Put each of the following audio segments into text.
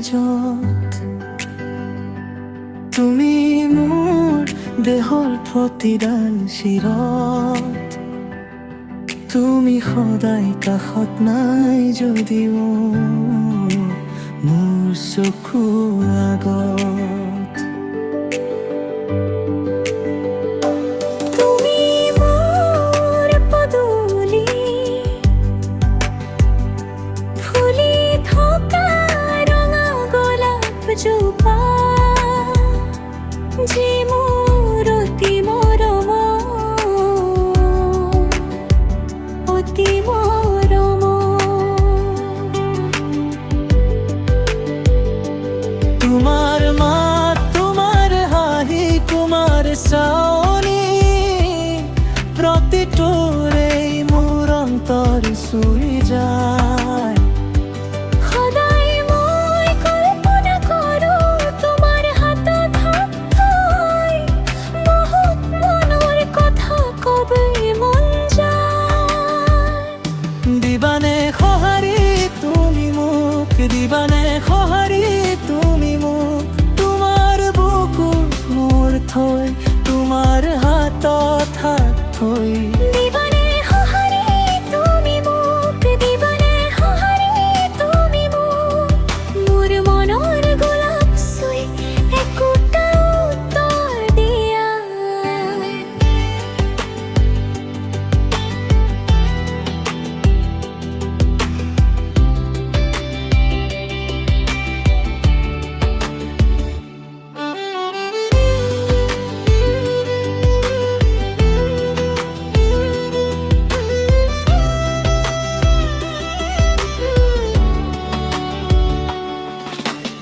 মাজত তুমি মোৰ দেহৰ প্ৰতিডাল শিৰত তুমি সদায় কাষত নাই যদিও মোৰ চকু আগত তুমি মোৰ পদূলি ফুলি থকা ৰঙা গোলাপজোপা যি মোৰ অতি মৰম তোমাৰ মাত তোমাৰ হাঁহি তোমাৰ চাৱনি প্ৰতিটোৰে মোৰ অন্তৰ চুই যায় সদায় মই কল্পনা কৰোঁ তোমাৰ হাতত হাত থৈ বহুত মনৰ কথা ক'বলৈ মন যায় দিবানে সঁহাৰি তুমি মোক দিবানে সঁহাৰি তুমি মোক তোমাৰ বুকুত মোৰ থৈ তোমাৰ হাতত হাত থৈ দিবানে সঁহাৰি তুমি মোক দিবানে সঁহাৰি তুমি মোক মোৰ মনৰ গোলাপ চুই একোটা উত্তৰ দিয়া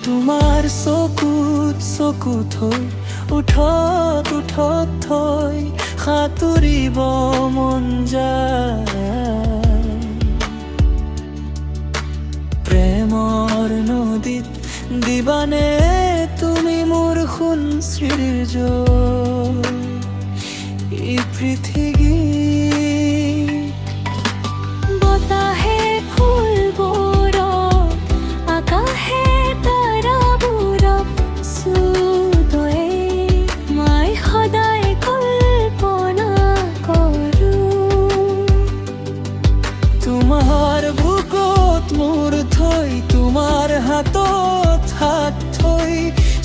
তোমাৰ চকুত চকু থৈ উঠত উঠত থৈ সাঁতুৰিব মন যায় প্ৰেমৰ নদীত দিবানে তুমি মোৰ সোণশ্ৰীৰ জয় এই পৃথিৱী বতাহে ফুলবোৰক আকাশে তৰাবোৰক চুই মই সদায় কল্পনা কৰোঁ তোমাৰ বুকুত মোৰ থৈ তোমাৰ হাতত হাত থৈ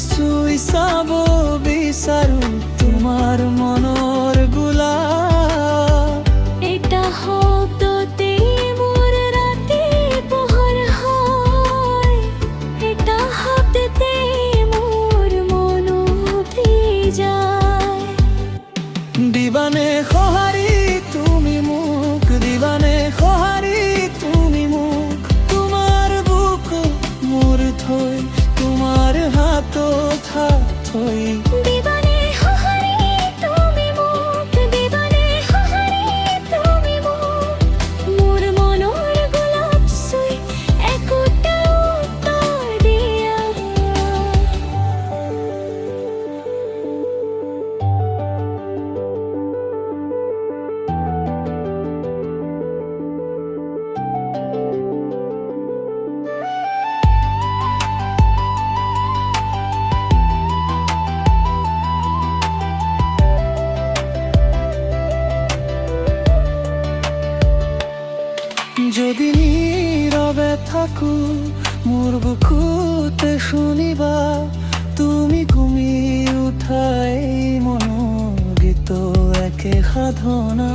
চুই চাব বিচাৰোঁ তোমাৰ মনৰ গোলাপ এটা শব্দতে মোৰ ৰাতি পোহৰ হয় এটা শব্দতে মোৰ মন উঠি যায় দিবানে সঁহাৰি তুমি মোক দিবানে সঁহাৰি তুমি মোক তোমাৰ বুকুত মোৰ থৈ তোমাৰ হাতত হাত থৈ দিবানে সঁহাৰি তুমি মোক দিবানে সঁহাৰি তুমি মোক মোৰ মনৰ গোলাপ চুই একোটা উত্তৰ দিয়া যদি নীৰৱে থাকো মোৰ বুকুতে শুনিবা তুমি ঘুমি উঠাই মনৰ গীত একে সাধনা